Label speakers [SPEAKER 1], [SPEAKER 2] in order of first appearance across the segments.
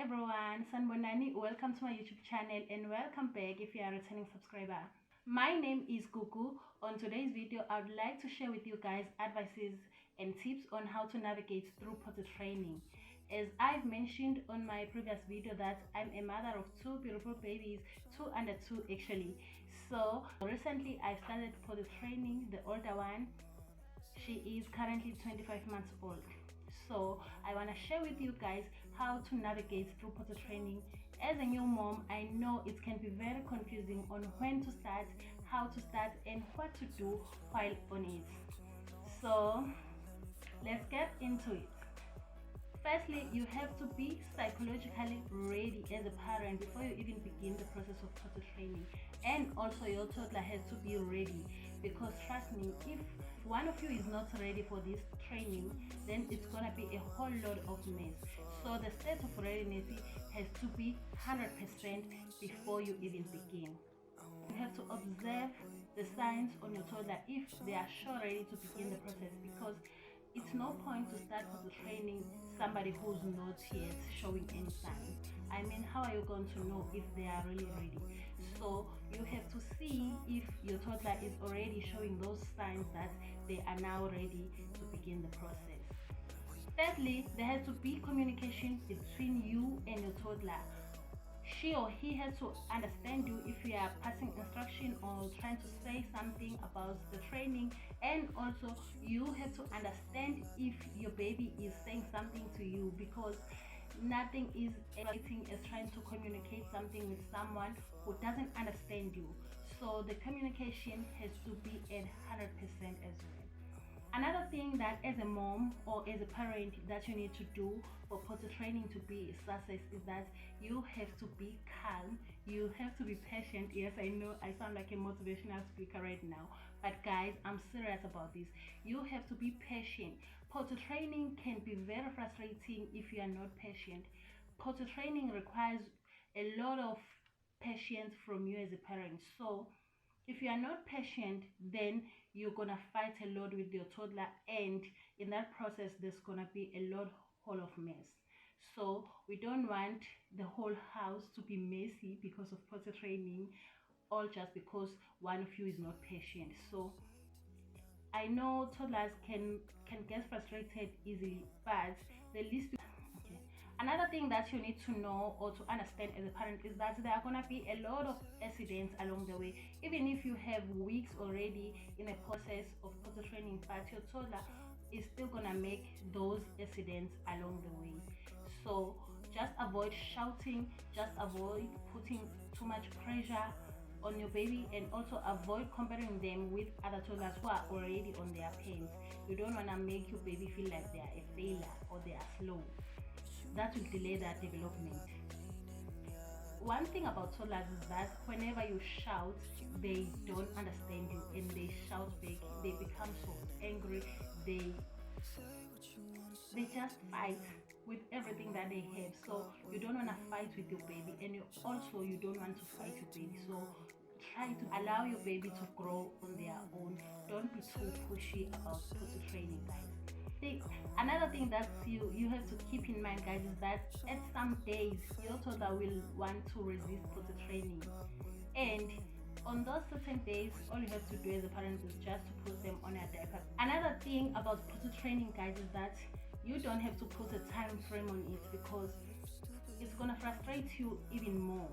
[SPEAKER 1] everyone, Sanbonani, welcome to my YouTube channel and welcome back if you are a returning subscriber. My name is Gugu. On today's video, I would like to share with you guys advices and tips on how to navigate through potty training. As I've mentioned on my previous video that I'm a mother of two beautiful babies, two under two actually. So recently I started potty training the older one. She is currently 25 months old. So I want to share with you guys how to navigate through potty training. As a new mom, I know it can be very confusing on when to start, how to start, and what to do while on it. So let's get into it. Firstly, you have to be psychologically ready as a parent before you even begin the process of potty training. And also your toddler has to be ready, because trust me, if one of you is not ready for this training, then it's gonna be a whole lot of mess. So the state of readiness has to be 100% before you even begin. You have to observe the signs on your toddler if they are sure ready to begin the process, because it's no point to start with the training somebody who's not yet showing any signs. I mean, how are you going to know if they are really ready? So you have to see if your toddler is already showing those signs that they are now ready to begin the process. Thirdly, there has to be communication between you and your toddler. She or he has to understand you if you are passing instruction or trying to say something about the training, and also you have to understand if your baby is saying something to you, because nothing is exciting as trying to communicate something with someone who doesn't understand you. So the communication has to be at 100% as well. Another thing that as a mom or as a parent that you need to do for potty training to be a success is that you have to be calm, you have to be patient. Yes, I know I sound like a motivational speaker right now, but guys, I'm serious about this. You have to be patient. Potty training can be very frustrating if you are not patient. Potty training requires a lot of patience from you as a parent. So if you are not patient, then you're gonna fight a lot with your toddler, and in that process there's gonna be a lot whole of mess. So we don't want the whole house to be messy because of potty training, all just because one of you is not patient. So I know toddlers can get frustrated easily, but the least another thing that you need to know or to understand as a parent is that there are going to be a lot of accidents along the way. Even if you have weeks already in a process of potty training, but your toddler is still going to make those accidents along the way. So just avoid shouting, just avoid putting too much pressure on your baby, and also avoid comparing them with other toddlers who are already on their pants. You don't want to make your baby feel like they are a failure or they are slow. That will delay their development. One thing about toddlers is that whenever you shout, they don't understand you and they shout back. They become so angry. They just fight with everything that they have. So you don't want to fight with your baby, and you don't want to fight your baby. So try to allow your baby to grow on their own. Don't be too pushy about potty training, guys. Another thing that you have to keep in mind, guys, is that at some days your toddler will want to resist potty training, and on those certain days all you have to do as a parent is just to put them on a diaper. Another thing about potty training, guys, is that you don't have to put a time frame on it, because it's gonna frustrate you even more.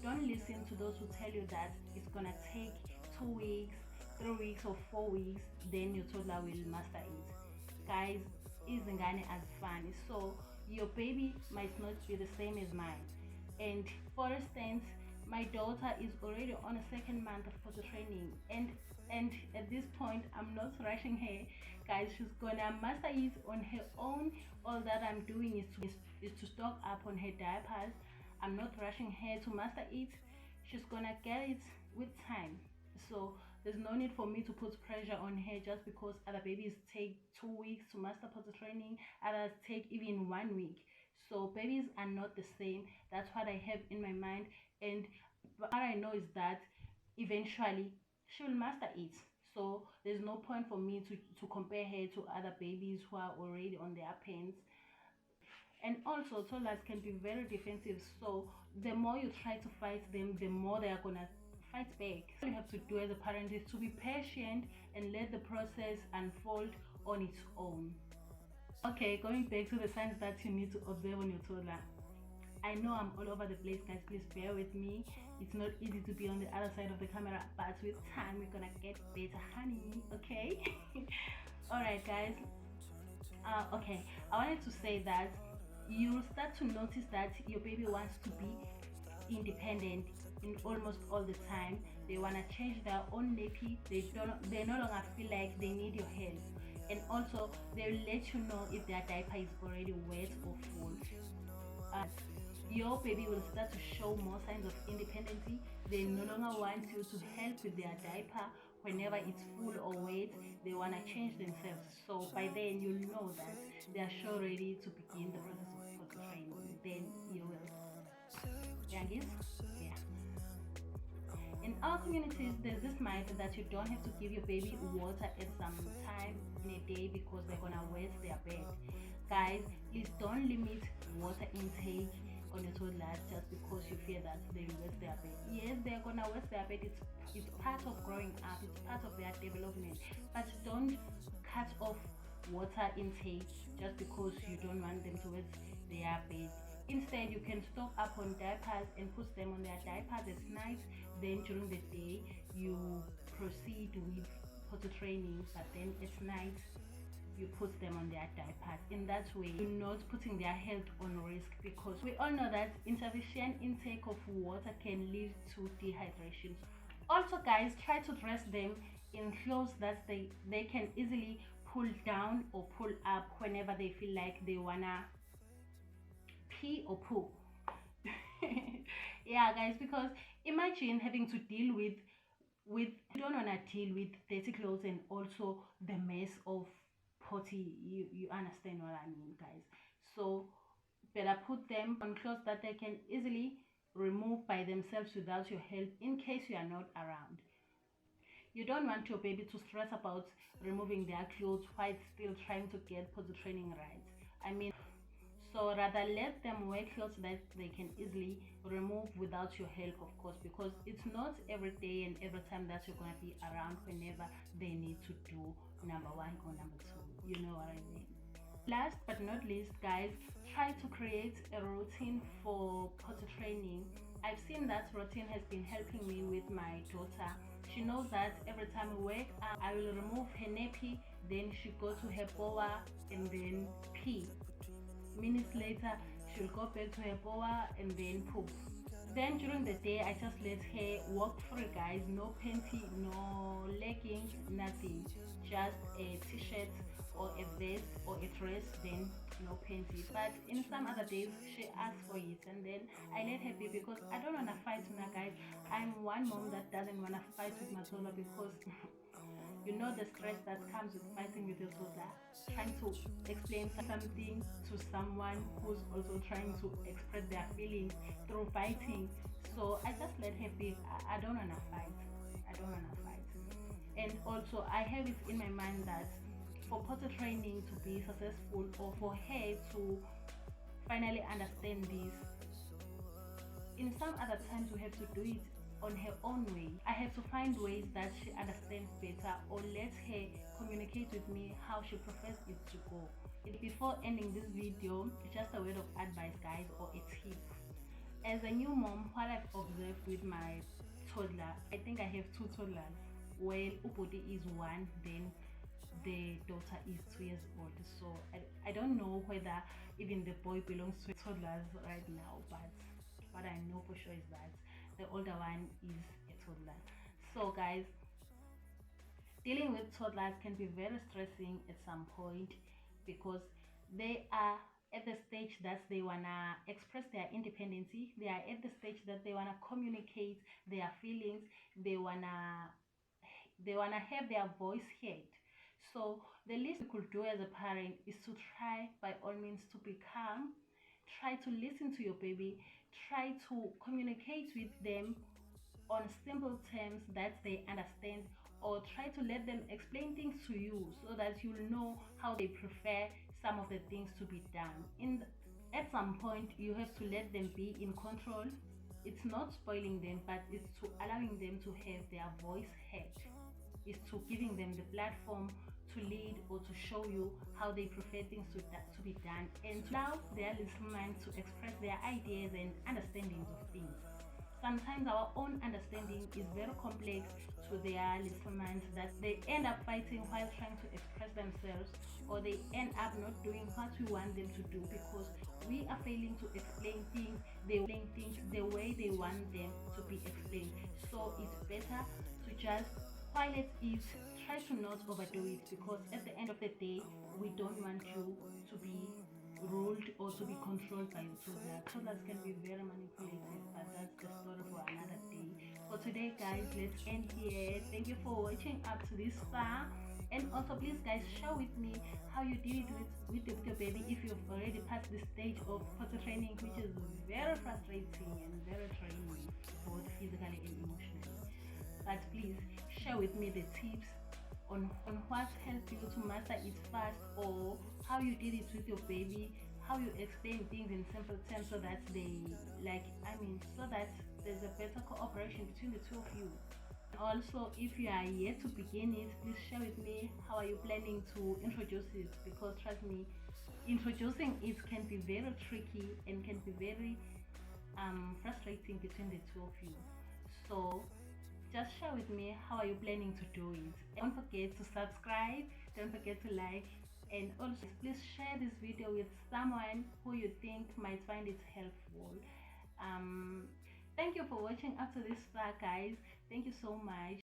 [SPEAKER 1] Don't listen to those who tell you that it's gonna take 2 weeks, 3 weeks, or 4 weeks, then your toddler will master it. Guys, izingane as fun. So your baby might not be the same as mine. And for instance, my daughter is already on a second month of potty training, and at this point I'm not rushing her, guys. She's gonna master it on her own. All that I'm doing is to stock up on her diapers. I'm not rushing her to master it. She's gonna get it with time. So there's no need for me to put pressure on her just because other babies take 2 weeks to master potty training, others take even 1 week. So babies are not the same. That's what I have in my mind, and what I know is that eventually she will master it. So there's no point for me to compare her to other babies who are already on their pants. And also toddlers can be very defensive, so the more you try to fight them, the more they are gonna fight back. All you have to do as a parent is to be patient and let the process unfold on its own. Okay, going back to the signs that you need to observe on your toddler. I know I'm all over the place, guys. Please bear with me. It's not easy to be on the other side of the camera, but with time we're gonna get better, honey. Okay. All right, guys. Okay, I wanted to say that you'll start to notice that your baby wants to be independent in almost all the time. They want to change their own nappy. They no longer feel like they need your help. And also they'll let you know if their diaper is already wet or full. Your baby will start to show more signs of independence. They no longer want you to help with their diaper whenever it's full or wet. They want to change themselves. So by then you'll know that they are sure ready to begin the process of potty training. Then you will. Yeah, guys? Yeah. In our communities, there's this mindset that you don't have to give your baby water at some time in a day because they're gonna wet their bed. Guys, please don't limit water intake on your toddlers just because you fear that they will wet their bed. Yes, they're gonna wet their bed. It's part of growing up. It's part of their development. But don't cut off water intake just because you don't want them to wet their bed. Instead, you can stock up on diapers and put them on their diapers at night. Then during the day, you proceed with potty training, but then at night you put them on their diapers. In that way, you're not putting their health on risk, because we all know that insufficient intake of water can lead to dehydration. Also, guys, try to dress them in clothes that they can easily pull down or pull up whenever they feel like they wanna pee or poo. Yeah, guys, because imagine having to deal with you don't want to deal with dirty clothes and also the mess of potty. You understand what I mean, guys? So better put them on clothes that they can easily remove by themselves without your help in case you are not around. You don't want your baby to stress about removing their clothes while still trying to get potty training right. I mean, so rather let them wear clothes that they can easily remove without your help, of course, because it's not every day and every time that you're going to be around whenever they need to do number one or number two. You know what I mean? Last but not least, guys, try to create a routine for potty training. I've seen that routine has been helping me with my daughter. She knows that every time we wake up, I will remove her nappy, then she go to her boa and then pee. Minutes later, she'll go back to her boa and then poop. Then during the day, I just let her walk free, guys. No panty, no leggings, nothing. Just a t-shirt or a vest or a dress, then no panty. But in some other days, she asks for it, and then I let her be, because I don't want to fight with her, guys. I'm one mom that doesn't want to fight with my toddler, because you know the stress that comes with fighting with your toddler, trying to explain something to someone who's also trying to express their feelings through fighting. So I just let her be. I don't want to fight. I don't want to fight. And also I have it in my mind that for potty training to be successful, or for her to finally understand this, in some other times we have to do it on her own way. I have to find ways that she understands better, or let her communicate with me how she prefers it to go. Before ending this video, just a word of advice, guys, or a tip. As a new mom, what I've observed with my toddler, I think I have two toddlers. Well, Upodi is one, then the daughter is 2 years old. So I don't know whether even the boy belongs to toddlers right now, but what I know for sure is that the older one is a toddler. So guys, dealing with toddlers can be very stressing at some point, because they are at the stage that they wanna express their independence. They are at the stage that they wanna communicate their feelings. They wanna have their voice heard. So the least you could do as a parent is to try by all means to be calm. Try to listen to your baby. Try to communicate with them on simple terms that they understand, or try to let them explain things to you so that you'll know how they prefer some of the things to be done. at some point you have to let them be in control. It's not spoiling them, but it's to allowing them to have their voice heard. It's to giving them the platform to lead or to show you how they prefer things to be done, and to allow their little minds to express their ideas and understandings of things. Sometimes our own understanding is very complex to their little minds, that they end up fighting while trying to express themselves, or they end up not doing what we want them to do because we are failing to explain things the way they want them to be explained. So it's better to just quiet it, try to not overdo it, because at the end of the day we don't want you to be ruled or to be controlled by the toddler. Toddlers can be very manipulative, but that's the story for another day. For today, guys, let's end here. Thank you for watching up to this far. And also, please, guys, share with me how you did it with your baby if you've already passed the stage of potty training, which is very frustrating and very draining, both physically and emotionally. But please share with me the tips on what helped you to master it fast, or how you did it with your baby, how you explain things in simple terms so that so that there's a better cooperation between the two of you. Also, if you are yet to begin it, please share with me how are you planning to introduce it, because trust me, introducing it can be very tricky and can be very frustrating between the two of you. So just share with me how are you planning to do it. And don't forget to subscribe, don't forget to like, and also please share this video with someone who you think might find it helpful. Thank you for watching up to this far, guys. Thank you so much.